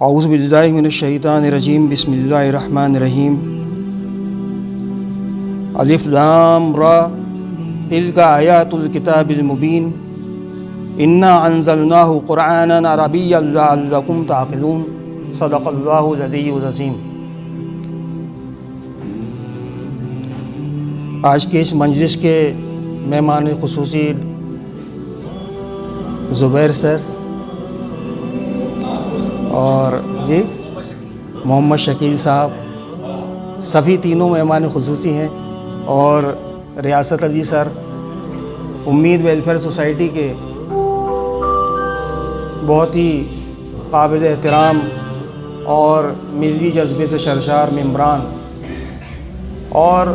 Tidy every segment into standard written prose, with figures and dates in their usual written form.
औज़ु बिल्लाहि मिनश्शैतानिर्रजीम बिस्मिल्लाहिर्रहमानिर्रहीम अलिफ लाम रा तिल्का आयातुल किताबिल मुबीन इन्ना अंज़लनाहु क़ुरआनन अरबिय्यन लअल्लकुम ताक़िलून सदक़ल्लाहुल अलीयुल अज़ीम। आज के इस मजलिस के मेहमान ख़ुसूसी ज़ुबैर सर और जी मोहम्मद शकील साहब, सभी तीनों मेहमान ख़ुसूसी हैं, और रियासत अली सर उम्मीद वेलफेयर सोसाइटी के बहुत ही काबिल एहतराम और मिली जज्बे से सरशार मेम्बरान। और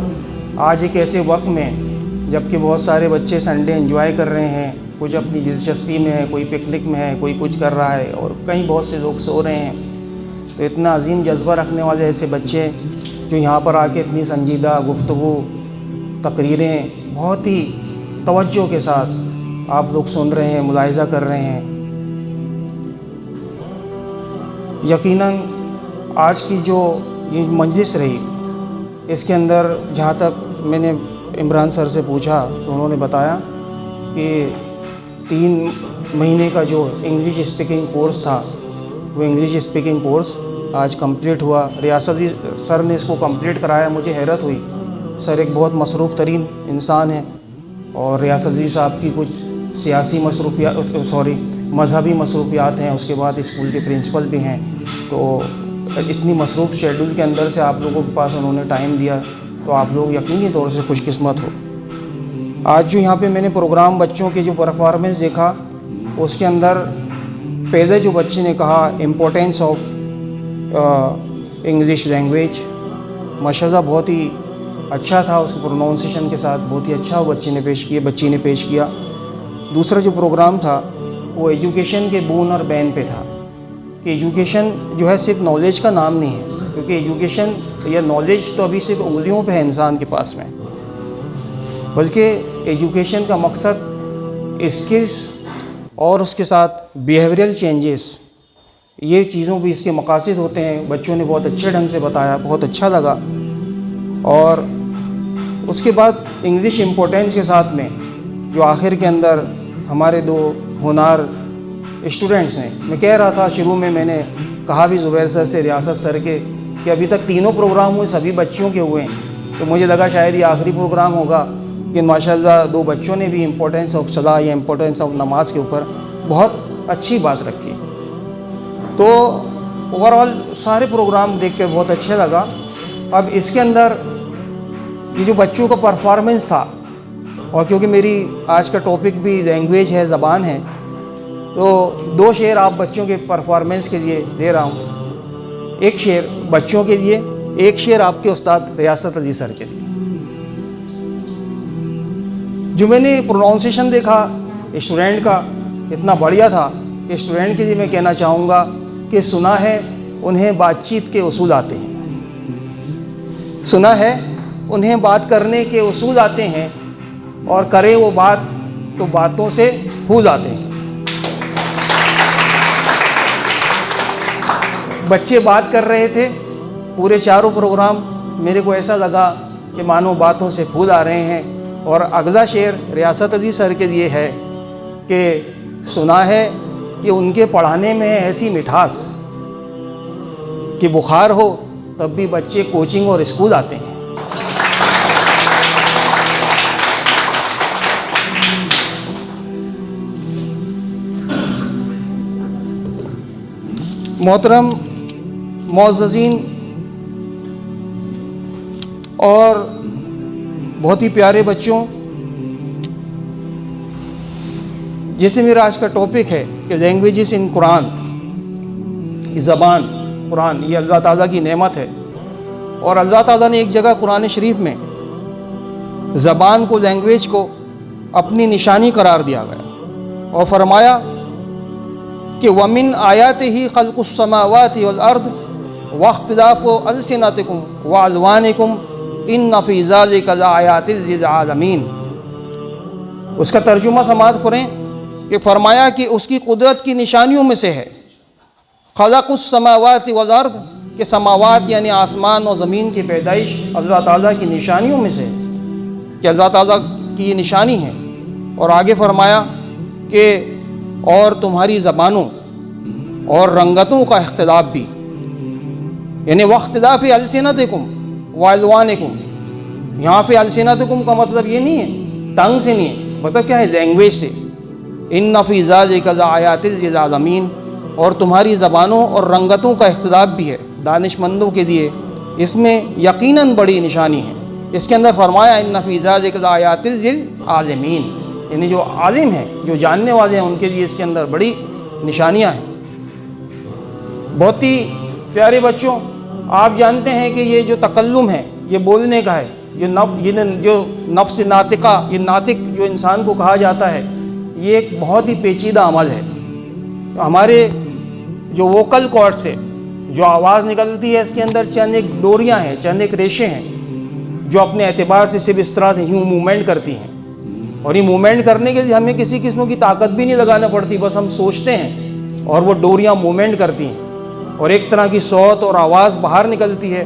आज एक ऐसे वक्त में जबकि बहुत सारे बच्चे संडे एंजॉय कर रहे हैं, कुछ अपनी दिलचस्पी में है, कोई पिकनिक में है, कोई कुछ कर रहा है, और कहीं बहुत से लोग सो रहे हैं, तो इतना अजीम जज्बा रखने वाले ऐसे बच्चे जो यहाँ पर आके इतनी संजीदा गुफ्तगू तकरीरें बहुत ही तवज्जो के साथ आप लोग सुन रहे हैं, मुलाहिज़ा कर रहे हैं। यकीनन आज की जो ये मजलिस रही, इसके अंदर जहाँ तक मैंने इमरान सर से पूछा तो उन्होंने बताया कि 3 महीने का जो इंग्लिश स्पीकिंग कोर्स था, वो इंग्लिश स्पीकिंग कोर्स आज कंप्लीट हुआ। रियासती सर ने इसको कंप्लीट कराया। मुझे हैरत हुई, सर एक बहुत मसरूफ़ तरीन इंसान है, और रियासती साहब की कुछ सियासी मजहबी मसरूफियात हैं, उसके बाद स्कूल के प्रिंसिपल भी हैं, तो इतनी मसरूफ़ शेड्यूल के अंदर से आप लोगों के पास उन्होंने टाइम दिया, तो आप लोग यकीनी तौर से खुशकिस्मत हो। आज जो यहाँ पे मैंने प्रोग्राम बच्चों के जो परफॉर्मेंस देखा, उसके अंदर पहले जो बच्चे ने कहा इम्पोर्टेंस ऑफ इंग्लिश लैंग्वेज, माशाल्लाह बहुत ही अच्छा था, उसके प्रोनाउंसिएशन के साथ बहुत ही अच्छा बच्ची ने पेश किया। दूसरा जो प्रोग्राम था वो एजुकेशन के बून और बैन पे था कि एजुकेशन जो है सिर्फ नॉलेज का नाम नहीं है, क्योंकि एजुकेशन या नॉलेज तो अभी सिर्फ उंगलियों पे है इंसान के पास में, बल्कि एजुकेशन का मकसद स्किल्स और उसके साथ बिहेवियरल चेंजेस, ये चीज़ों भी इसके मकासद होते हैं। बच्चों ने बहुत अच्छे ढंग से बताया, बहुत अच्छा लगा। और उसके बाद इंग्लिश इम्पोर्टेंस के साथ में जो आखिर के अंदर हमारे 2 होनार स्टूडेंट्स हैं, मैं कह रहा था शुरू में, मैंने कहा भी ज़ुबैर सर से, रियासत सर के, कि अभी तक तीनों प्रोग्राम हुए, सभी बच्चियों के हुए हैं, तो मुझे लगा शायद ये आखिरी प्रोग्राम होगा। लेकिन माशाल्लाह 2 बच्चों ने भी इम्पोर्टेंस ऑफ सलाह या इम्पोर्टेंस ऑफ नमाज के ऊपर बहुत अच्छी बात रखी। तो ओवरऑल सारे प्रोग्राम देख कर बहुत अच्छा लगा। अब इसके अंदर ये जो बच्चों का परफॉर्मेंस था, और क्योंकि मेरी आज का टॉपिक भी लैंग्वेज है, ज़बान है, तो 2 शेर आप बच्चों के परफॉर्मेंस के लिए दे रहा हूँ। एक शेर बच्चों के लिए, एक शेर आपके उस्ताद रियासत अली सर के लिए। जो मैंने प्रोनाउंसिएशन देखा स्टूडेंट का, इतना बढ़िया था कि स्टूडेंट के लिए मैं कहना चाहूँगा कि सुना है उन्हें बातचीत के उसूल आते हैं, सुना है उन्हें बात करने के उसूल आते हैं, और करे वो बात तो बातों से फूल आते हैं। बच्चे बात कर रहे थे पूरे चारों प्रोग्राम, मेरे को ऐसा लगा कि मानो बातों से फूल आ रहे हैं। और अगला शेर रियासत अली सर के लिए है कि सुना है कि उनके पढ़ाने में है ऐसी मिठास कि बुखार हो तब भी बच्चे कोचिंग और स्कूल आते हैं। मोहतरम मोअज़्ज़ज़ीन और बहुत ही प्यारे बच्चों, जैसे मेरा आज का टॉपिक है कि लैंग्वेजेस इन कुरान, ज़बान कुरान ये अल्लाह ताला की नेमत है, और अल्लाह ताला ने एक जगह कुरान शरीफ में ज़बान को, लैंग्वेज को अपनी निशानी करार दिया गया, और फरमाया कि वमिन आयातिही खल्क़ुस समावाति वल अर्द वख्तिलाफ़ु अलसिनतिकुम व अलवानिकुम इन्न फ़ी ज़ालिका लआयातिल लिल आलमीन। उसका तर्जुमा समाअत करें कि फरमाया कि उसकी कुदरत की निशानियों में से है खलक़ुस समावाति वल अर्द, कि समावात यानी आसमान और ज़मीन की पैदाइश अल्लाह ताला की निशानियों में से है, कि अल्लाह ताला की ये निशानी है। और आगे फरमाया कि और तुम्हारी ज़बानों और रंगतों का इख्तिलाफ भी, यानी वख्तिलाफ़ अलसिनतिकुम व अल्वानिकुम। यहाँ पे अलसिनतिकुम का मतलब ये नहीं है टंग से, नहीं है, मतलब क्या है, लैंग्वेज से। इन्ना फ़ी ज़ालिका लआयातिल लिलआलमीन, और तुम्हारी ज़बानों और रंगतों का इख्तिलाफ भी है दानिशमंदों के लिए, इसमें यकीनन बड़ी निशानी है। इसके अंदर फरमाया इन्ना फ़ी ज़ालिका लआयातिल लिलआलमीन, यानी जो आलिम हैं, जो जानने वाले हैं, उनके लिए इसके अंदर बड़ी निशानियाँ हैं। बहुत ही प्यारे बच्चों, आप जानते हैं कि ये जो तकल्लुम है, ये बोलने का है, जो नफ्स नातिका, ये नातिक जो इंसान को कहा जाता है, ये एक बहुत ही पेचीदा अमल है। हमारे जो वोकल कॉर्ड से जो आवाज़ निकलती है, इसके अंदर चंद एक डोरियाँ हैं, चंद एक रेशे हैं, जो अपने एतबार से सिर्फ इस तरह से यूँ मूवमेंट करती हैं। और ये मूवमेंट करने के लिए हमें किसी किस्म की ताकत भी नहीं लगाना पड़ती, बस हम सोचते हैं और वो डोरियाँ मूवमेंट करती हैं और एक तरह की सौत और आवाज़ बाहर निकलती है,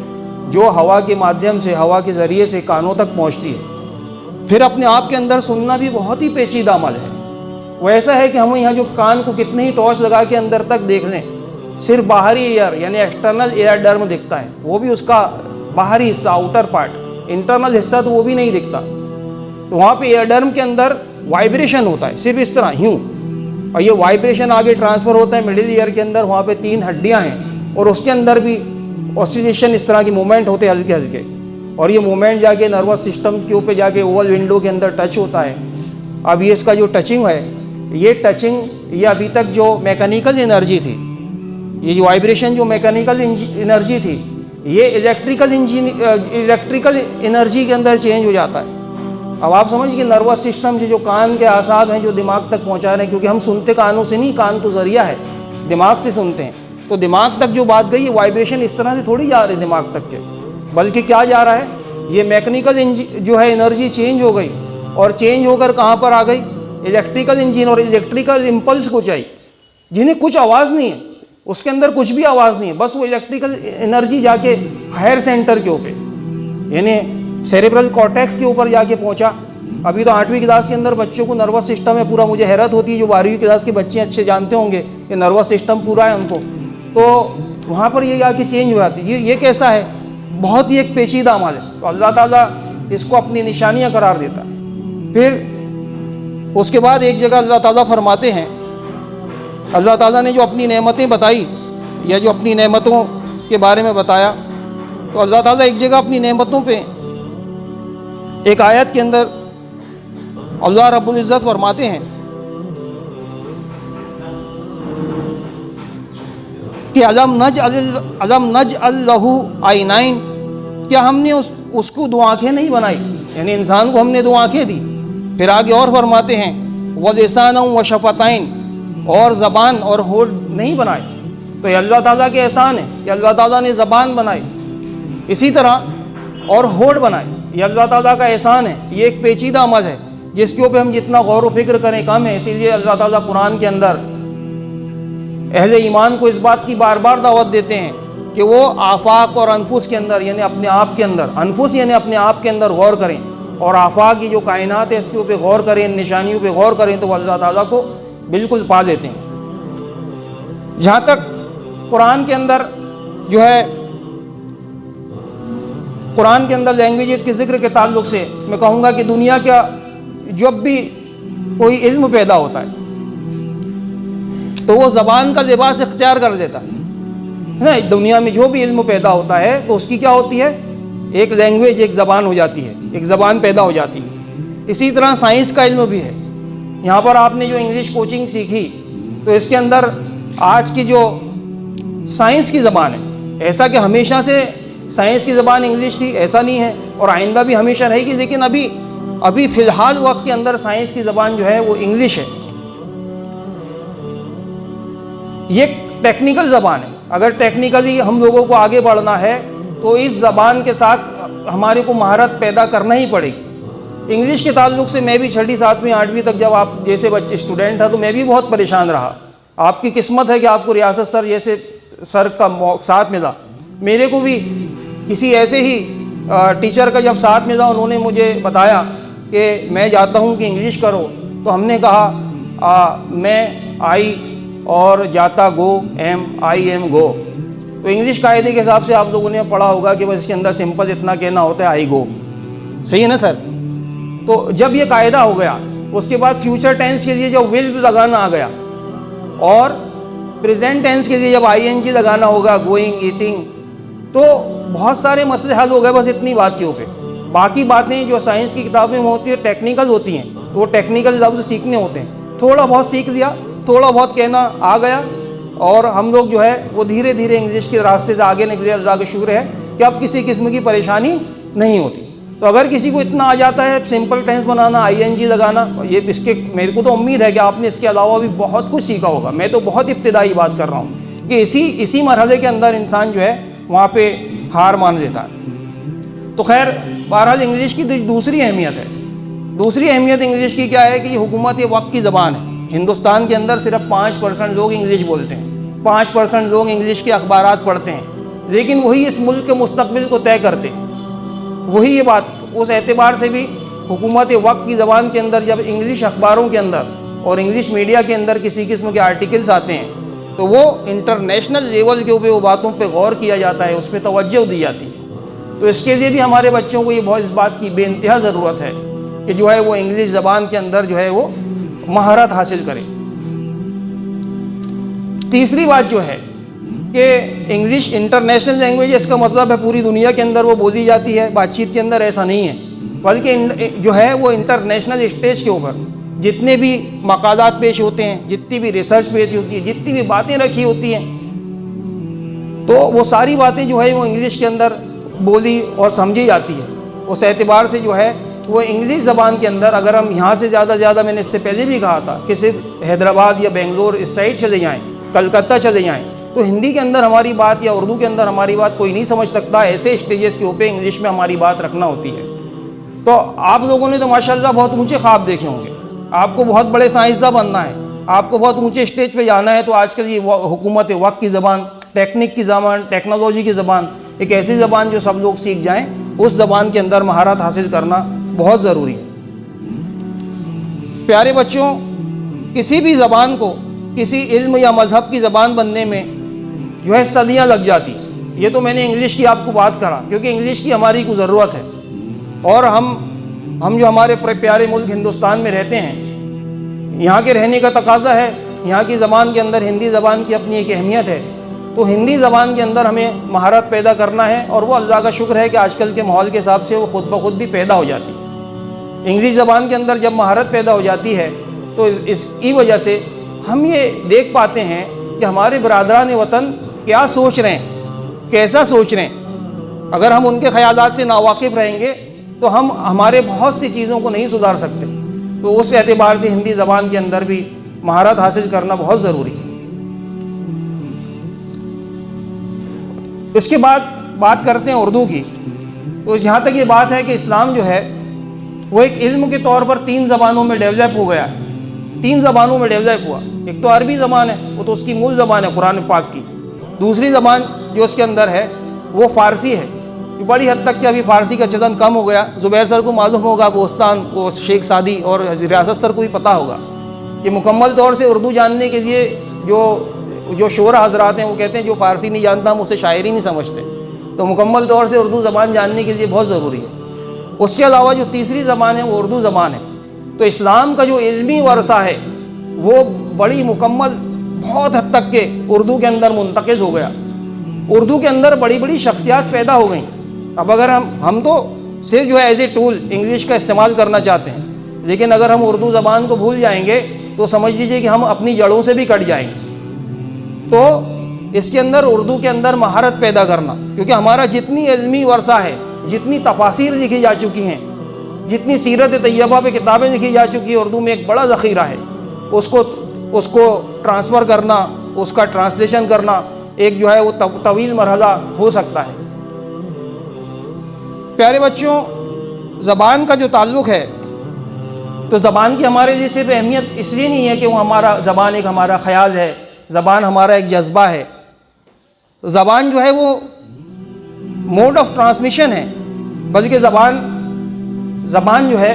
जो हवा के माध्यम से, हवा के ज़रिए से कानों तक पहुँचती है। फिर अपने आप के अंदर सुनना भी बहुत ही पेचीदा अमल है। वो ऐसा है कि हम यहाँ जो कान को कितने ही टॉर्च लगा के अंदर तक देख लें, सिर्फ बाहरी एयर यानी एक्सटर्नल एयर डर्म दिखता है, वो भी उसका बाहरी हिस्सा, आउटर पार्ट, इंटरनल हिस्सा तो वो भी नहीं दिखता। तो वहाँ पे एयर डर्म के अंदर वाइब्रेशन होता है, सिर्फ इस तरह यूँ, और ये वाइब्रेशन आगे ट्रांसफ़र होता है मिडिल ईयर के अंदर। वहाँ पे 3 हड्डियाँ हैं और उसके अंदर भी ऑसिलेशन, इस तरह की मूवमेंट होते हैं हल्के हल्के, और ये मूवमेंट जाके नर्वस सिस्टम के ऊपर जाके ओवल विंडो के अंदर टच होता है। अब ये इसका जो टचिंग है, ये टचिंग, ये अभी तक जो मैकेनिकल एनर्जी थी, ये जो वाइब्रेशन जो मैकेनिकल एनर्जी थी, ये इलेक्ट्रिकल एनर्जी के अंदर चेंज हो जाता है। अब आप समझिए नर्वस सिस्टम से जो कान के आसाद हैं जो दिमाग तक पहुंचा रहे हैं, क्योंकि हम सुनते कानों से नहीं, कान तो ज़रिया है, दिमाग से सुनते हैं, तो दिमाग तक जो बात गई, ये वाइब्रेशन इस तरह से थोड़ी जा रही दिमाग तक के, बल्कि क्या जा रहा है, ये मैकेनिकल जो है एनर्जी चेंज हो गई, और चेंज होकर कहाँ पर आ गई, इलेक्ट्रिकल इंजन और इलेक्ट्रिकल इम्पल्स को चाहिए, जिन्हें कुछ आवाज़ नहीं है, उसके अंदर कुछ भी आवाज़ नहीं है, बस वो इलेक्ट्रिकल एनर्जी जाके हायर सेंटर के ऊपर, यानी सेरेब्रल कॉर्टेक्स के ऊपर जाके पहुंचा। अभी तो 8वीं क्लास के अंदर बच्चों को नर्वस सिस्टम है पूरा, मुझे हैरत होती है, जो 12वीं क्लास के बच्चे अच्छे जानते होंगे कि नर्वस सिस्टम पूरा है उनको, तो वहाँ पर ये जाके चेंज हो जाती है। ये कैसा है, बहुत ही एक पेचीदा अमल है, तो अल्लाह ताला इसको अपनी निशानियाँ करार देता है। फिर उसके बाद एक जगह अल्लाह ताला फरमाते हैं, अल्लाह ताला ने जो अपनी नेमतें बताई या जो अपनी नेमतों के बारे में बताया, तो अल्लाह ताला एक जगह अपनी नेमतों पे एक आयत के अंदर अल्लाह रब्बुल इज़्ज़त फरमाते हैं कि अलम नजअल लहू आइनाइन, क्या हमने उसको 2 आँखें नहीं बनाई, यानी इंसान को हमने 2 आँखें दी। फिर आगे और फरमाते हैं व लिसाना व शफ़तैन, और ज़बान और होठ नहीं बनाए। तो ये अल्लाह ताला के एहसान है कि अल्लाह ताला ने ज़बान बनाई, इसी तरह और होठ बनाए, ये अल्लाह ताला का एहसान है। ये एक पेचीदा अमल है जिसके ऊपर हम जितना गौर व फिक्र करें कम है। इसीलिए अल्लाह ताला कुरान के अंदर अहले ईमान को इस बात की बार बार दावत देते हैं कि वो आफाक और अनफुस के अंदर, यानी अपने आप के अंदर, अनफुस यानी अपने आप के अंदर गौर करें, और आफाक की जो कायनात है इसके ऊपर गौर करें, इन निशानियों पर गौर करें, तो अल्लाह ताला को बिल्कुल पा लेते हैं। जहाँ तक कुरान के अंदर जो है, कुरान के अंदर लैंग्वेज के ज़िक्र के ताल्लुक़ से मैं कहूँगा कि दुनिया का जब भी कोई इल्म पैदा होता है तो वो ज़बान का लिबास इख्तियार कर लेता है ना। दुनिया में जो भी इल्म पैदा होता है तो उसकी क्या होती है, एक लैंग्वेज, एक ज़बान हो जाती है, एक ज़बान पैदा हो जाती है। इसी तरह साइंस का इल्म भी है। यहाँ पर आपने जो इंग्लिश कोचिंग सीखी, तो इसके अंदर आज की जो साइंस की ज़बान है, ऐसा कि हमेशा से साइंस की ज़बान इंग्लिश थी ऐसा नहीं है, और आइंदा भी हमेशा रहेगी, लेकिन अभी फ़िलहाल वक्त के अंदर साइंस की ज़बान जो है वो इंग्लिश है। ये टेक्निकल ज़बान है। अगर टेक्निकली हम लोगों को आगे बढ़ना है तो इस ज़बान के साथ हमारे को महारत पैदा करना ही पड़ेगी। इंग्लिश के ताल्लुक़ से मैं भी 6ठी 7वीं 8वीं तक जब आप जैसे बच्चे स्टूडेंट था तो मैं भी बहुत परेशान रहा। आपकी किस्मत है कि आपको रियासत सर जैसे सर का साथ मिला, मेरे को भी किसी ऐसे ही टीचर का जब साथ मिला, उन्होंने मुझे बताया कि मैं जाता हूँ कि इंग्लिश करो, तो हमने कहा मैं आई और जाता गो, एम आई एम गो। तो इंग्लिश कायदे के हिसाब से आप लोगों ने पढ़ा होगा कि बस इसके अंदर सिंपल इतना कहना होता है आई गो, सही है ना सर। तो जब ये कायदा हो गया, उसके बाद फ्यूचर टेंस के लिए जब विल लगाना आ गया और प्रेजेंट टेंस के लिए जब आईएनजी लगाना होगा, गोइंग, ईटिंग, तो बहुत सारे मसले हल हो गए बस इतनी बातों पे। बाकी बातें जो साइंस की किताबें में होती है टेक्निकल होती हैं, तो वो टेक्निकल लफ्ज़ सीखने होते हैं। थोड़ा बहुत सीख लिया, थोड़ा बहुत कहना आ गया, और हम लोग जो है वो धीरे धीरे इंग्लिश के रास्ते से आगे निकले। अल्लाह का शुक्र है कि अब किसी किस्म की परेशानी नहीं होती। तो अगर किसी को इतना आ जाता है सिंपल टेंस बनाना, आईएनजी लगाना, ये इसके मेरे को तो उम्मीद है कि आपने इसके अलावा भी बहुत कुछ सीखा होगा। मैं तो बहुत इब्तिदाई बात कर रहा हूँ कि इसी मरहले के अंदर इंसान जो है वहाँ पे हार मान लेता है। तो खैर बहरहाल इंग्लिश की दूसरी अहमियत है। दूसरी अहमियत इंग्लिश की क्या है कि ये हुकूमत वक्त की ज़बान है। हिंदुस्तान के अंदर सिर्फ 5% लोग इंग्लिश बोलते हैं, 5% लोग इंग्लिश के अखबारात पढ़ते हैं, लेकिन वही इस मुल्क के मुस्तकबिल को तय करते हैं। वही ये बात, उस एतबार से भी हुकूमत वक्त की ज़बान के अंदर जब इंग्लिश अखबारों के अंदर और इंग्लिश मीडिया के अंदर किसी किस्म के आर्टिकल्स आते हैं, तो वो इंटरनेशनल लेवल के ऊपर वो बातों पे गौर किया जाता है, उस पर तवज्जो दी जाती है। तो इसके लिए भी हमारे बच्चों को ये बहुत इस बात की बेइंतहा ज़रूरत है कि जो है वो इंग्लिश ज़बान के अंदर जो है वो महारत हासिल करें। तीसरी बात जो है कि इंग्लिश इंटरनेशनल लैंग्वेज, इसका मतलब है पूरी दुनिया के अंदर वो बोली जाती है, बातचीत के अंदर ऐसा नहीं है, बल्कि जो है वो इंटरनेशनल स्टेज के ऊपर जितने भी मकालात पेश होते हैं, जितनी भी रिसर्च पेश होती है, जितनी भी बातें रखी होती हैं, तो वो सारी बातें जो है वो इंग्लिश के अंदर बोली और समझी जाती है। उस एतबार से जो है वो इंग्लिश ज़बान के अंदर अगर हम यहाँ से ज़्यादा मैंने इससे पहले भी कहा था कि सिर्फ हैदराबाद या बेंगलोर इस साइड चले जाएँ, कलकत्ता चले जाएँ, तो हिंदी के अंदर हमारी बात या उर्दू के अंदर हमारी बात कोई नहीं समझ सकता। ऐसे स्टेजेस के ऊपर इंग्लिश में हमारी बात रखना होती है। तो आप लोगों ने तो माशाल्लाह बहुत ऊंचे ख्वाब देखे होंगे, आपको बहुत बड़े साइंसदान बनना है, आपको बहुत ऊंचे स्टेज पे जाना है। तो आजकल ये हुकूमत वक्त की ज़बान, टेक्निक की ज़बान, टेक्नोलॉजी की ज़बान, एक ऐसी ज़बान जो सब लोग सीख जाएँ, उस ज़बान के अंदर महारत हासिल करना बहुत ज़रूरी है। प्यारे बच्चों, किसी भी ज़बान को किसी इल्म या मज़हब की ज़बान बनने में जो है सदियाँ लग जाती। ये तो मैंने इंग्लिश की आपको बात करा, क्योंकि इंग्लिश की हमारी को ज़रूरत है। और हम जो हमारे प्यारे मुल्क हिंदुस्तान में रहते हैं, यहाँ के रहने का तकाज़ा है, यहाँ की ज़बान के अंदर हिंदी ज़बान की अपनी एक अहमियत है। तो हिंदी ज़बान के अंदर हमें महारत पैदा करना है, और वो अल्लाह का शुक्र है कि आजकल के माहौल के हिसाब से वो खुद ब खुद भी पैदा हो जाती है। इंग्लिश ज़बान के अंदर जब महारत पैदा हो जाती है तो इसकी वजह से हम ये देख पाते हैं कि हमारे बरादरान वतन क्या सोच रहे हैं, कैसा सोच रहे हैं। अगर हम उनके ख़यालात से नावाकिफ़ रहेंगे तो हम हमारे बहुत सी चीज़ों को नहीं सुधार सकते। तो उस एतबार से हिंदी ज़बान के अंदर भी महारत हासिल करना बहुत ज़रूरी है। इसके बाद बात करते हैं उर्दू की। तो जहाँ तक ये बात है कि इस्लाम जो है वो एक इल्म के तौर पर 3 ज़बानों में डेवलप हो गया है। 3 ज़बानों में डेवलप हुआ। एक तो अरबी ज़बान है, वो तो उसकी मूल ज़बान है कुरान पाक की। दूसरी ज़बान जो उसके अंदर है वो फ़ारसी है। बड़ी हद तक कि अभी फ़ारसी का चलन कम हो गया। ज़ुबैर सर को मालूम होगा, बोस्तान वो शेख सादी और रियासत सर को भी पता होगा कि मुकम्मल तौर से उर्दू जानने के लिए जो शोरा हजरात हैं वो कहते हैं जो फ़ारसी नहीं जानता हम उसे शायरी नहीं समझते। तो मुकम्मल तौर से उर्दू ज़बान जानने के लिए बहुत ज़रूरी है। उसके अलावा जो तीसरी ज़बान है वो उर्दू ज़बान है। तो इस्लाम का जो इल्मी वर्सा है वो बड़ी मुकम्मल बहुत हद तक के उर्दू के अंदर मुंतकिल हो गया। उर्दू के अंदर बड़ी बड़ी शख्सियात पैदा हो गई। अब अगर हम तो सिर्फ जो है एज ए टूल इंग्लिश का इस्तेमाल करना चाहते हैं, लेकिन अगर हम उर्दू ज़बान को भूल जाएंगे तो समझ लीजिए कि हम अपनी जड़ों से भी कट जाएंगे। तो इसके अंदर उर्दू के अंदर महारत पैदा करना, क्योंकि हमारा जितनी इल्मी वर्सा है, जितनी तफासिर लिखी जा चुकी हैं, जितनी सीरत तैयबा पे किताबें लिखी जा चुकी है, उर्दू में एक बड़ा ज़ख़ीरा है। उसको ट्रांसफ़र करना, उसका ट्रांसलेशन करना एक जो है वो तवील मरहला हो सकता है। प्यारे बच्चों, ज़बान का जो ताल्लुक़ है, तो ज़बान की हमारे लिए सिर्फ अहमियत इसलिए नहीं है कि वो हमारा ज़बान एक हमारा ख़याल है, ज़बान हमारा एक जज्बा है। ज़बान जो है वो मोड ऑफ ट्रांसमिशन है, बल्कि ज़बान जो है,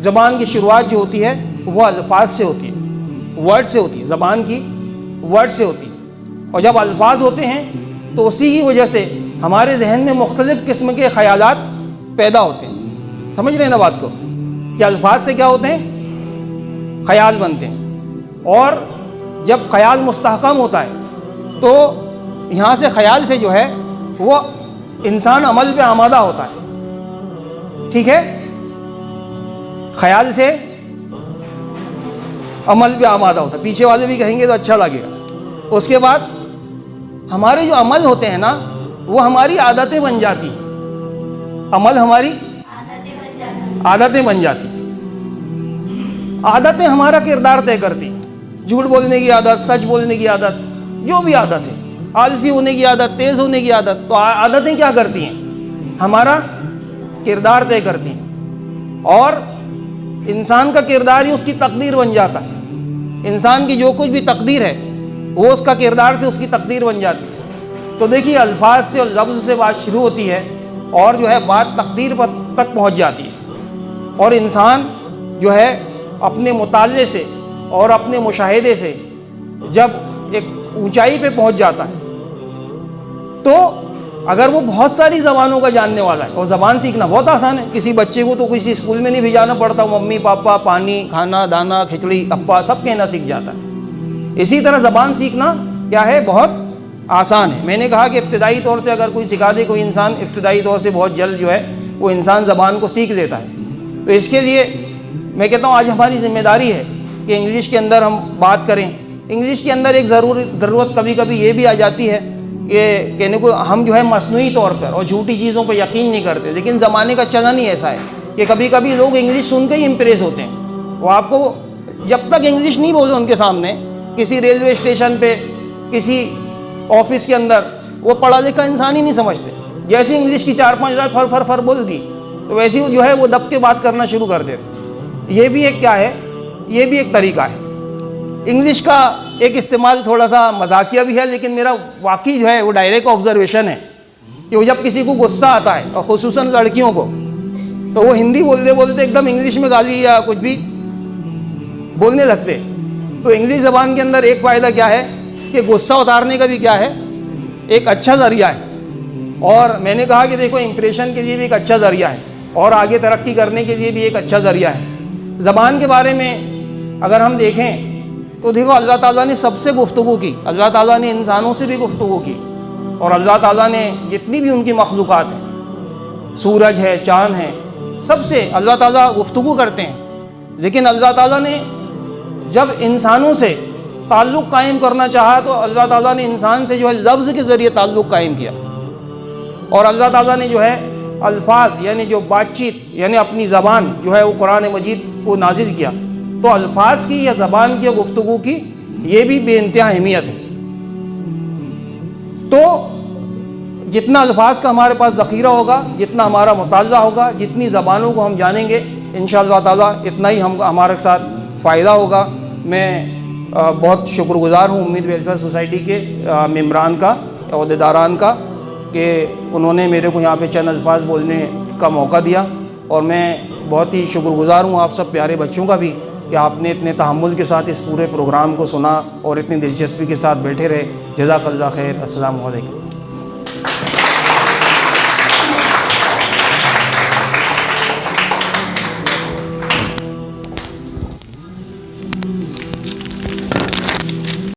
ज़बान की शुरुआत जो होती है वो अल्फाज से होती है, वर्ड से होती है, ज़बान की वर्ड से होती है। और जब अल्फाज होते हैं तो उसी की वजह से हमारे जहन में मुख्तलिफ़ किस्म के ख़यालात पैदा होते हैं। समझ रहे हैं ना बात को, कि अल्फाज से क्या होते हैं, ख़याल बनते हैं। और जब ख़याल मुस्तहकम होता है तो यहाँ से ख़याल से जो है वो इंसान अमल पे आमादा होता है। ठीक है, ख़याल से अमल पे आमादा होता है, पीछे वाले भी कहेंगे तो अच्छा लगेगा। उसके बाद हमारे जो अमल होते हैं ना, वो हमारी आदतें बन जाती, अमल हमारी आदतें बन जाती। आदतें हमारा किरदार तय करती, झूठ बोलने की आदत, सच बोलने की आदत, जो भी आदत है, आलसी होने की आदत, तेज़ होने की आदत। तो आदतें क्या करती हैं, हमारा किरदार तय करती हैं। और इंसान का किरदार ही उसकी तकदीर बन जाता है। इंसान की जो कुछ भी तकदीर है वो उसका किरदार से उसकी तकदीर बन जाती है। तो देखिए, अल्फाज से और लफ्ज़ से बात शुरू होती है और जो है बात तकदीर पर तक पहुंच जाती है। और इंसान जो है अपने मुताले से और अपने मुशाहिदे से जब एक ऊंचाई पे पहुंच जाता है, तो अगर वो बहुत सारी ज़बानों का जानने वाला है, और ज़बान सीखना बहुत आसान है, किसी बच्चे को तो किसी स्कूल में नहीं भेजाना पड़ता, मम्मी पापा, पानी, खाना, दाना, खिचड़ी, अप्पा सब कहना सीख जाता है। इसी तरह ज़बान सीखना क्या है, बहुत आसान है। मैंने कहा कि इब्तिदाई तौर से अगर कोई सिखा दे कोई इंसान, इब्तिदाई तौर से बहुत जल्द जो है वो इंसान ज़बान को सीख लेता है। तो इसके लिए मैं कहता हूँ आज हमारी ज़िम्मेदारी है कि इंग्लिश के अंदर हम बात करें। इंग्लिश के अंदर एक ज़रूरत कभी कभी ये भी आ जाती है कि कहने को हम जो है मसनूई तौर पर और झूठी चीज़ों पर यकीन नहीं करते, लेकिन ज़माने का चलन ही ऐसा है कि कभी कभी लोग इंग्लिश सुन के ही इम्प्रेस होते हैं। वो आपको जब तक इंग्लिश नहीं बोले उनके सामने, किसी रेलवे स्टेशन पे, किसी ऑफिस के अंदर, वो पढ़ा लिखा इंसान ही नहीं समझते। जैसे इंग्लिश की 4-5 हज़ार फर फर फर बोल दी तो वैसे ही जो है वो दब के बात करना शुरू कर देते। ये भी एक क्या है, ये भी एक तरीका है। इंग्लिश का एक इस्तेमाल थोड़ा सा मजाकिया भी है, लेकिन मेरा वाकई जो है वो डायरेक्ट ऑब्जर्वेशन है कि वो जब किसी को गुस्सा आता है, और ख़ुसूसन लड़कियों को, तो वो हिंदी बोलते बोलते एकदम इंग्लिश में गाली या कुछ भी बोलने लगते। तो इंग्लिश ज़बान के अंदर एक फ़ायदा क्या है कि गुस्सा उतारने का भी क्या है, एक अच्छा ज़रिया है। और मैंने कहा कि देखो, इम्प्रेशन के लिए भी एक अच्छा ज़रिया है और आगे तरक्की करने के लिए भी एक अच्छा ज़रिया है। ज़बान के बारे में अगर हम देखें तो देखो, अल्लाह ताला ने सबसे गुफ्तगू की, अल्लाह ताला ने इंसानों से भी गुफ्तगू की, और अल्लाह ताला ने जितनी भी उनकी मखलूक़ात हैं, सूरज है, चाँद है, सबसे अल्लाह ताला गुफ्तगू करते हैं। लेकिन अल्लाह ताला ने जब इंसानों से ताल्लुक़ कायम करना चाहा तो अल्लाह ताला ने इंसान से जो है लफ्ज़ के ज़रिए ताल्लुक़ कायम किया। और अल्लाह ताला ने जो है अल्फाज यानी जो बातचीत यानी अपनी ज़बान जो है वो कुरान मजीद को नाजिल किया। तो अल्फाज की या ज़बान की गुफ्तगू की ये भी बेइंतहा अहमियत है। तो जितना अल्फाज का हमारे पास ज़ख़ीरा होगा, जितना हमारा मुताल्ला होगा, जितनी ज़बानों को हम जानेंगे, इंशाअल्लाह ताला इतना ही हमारे साथ फ़ायदा होगा। मैं बहुत शुक्रगुज़ार हूँ उम्मीद वेलफेयर सोसाइटी के मेम्बरान का, अहदेदारान का, कि उन्होंने मेरे को यहाँ पे चंद अल्फाज बोलने का मौका दिया। और मैं बहुत ही शुक्रगुज़ार हूँ आप सब प्यारे बच्चों का भी कि आपने इतने तहम्मुल के साथ इस पूरे प्रोग्राम को सुना और इतनी दिलचस्पी के साथ बैठे रहे। जज़ाकल्लाह खैर। अस्सलामु अलैकुम।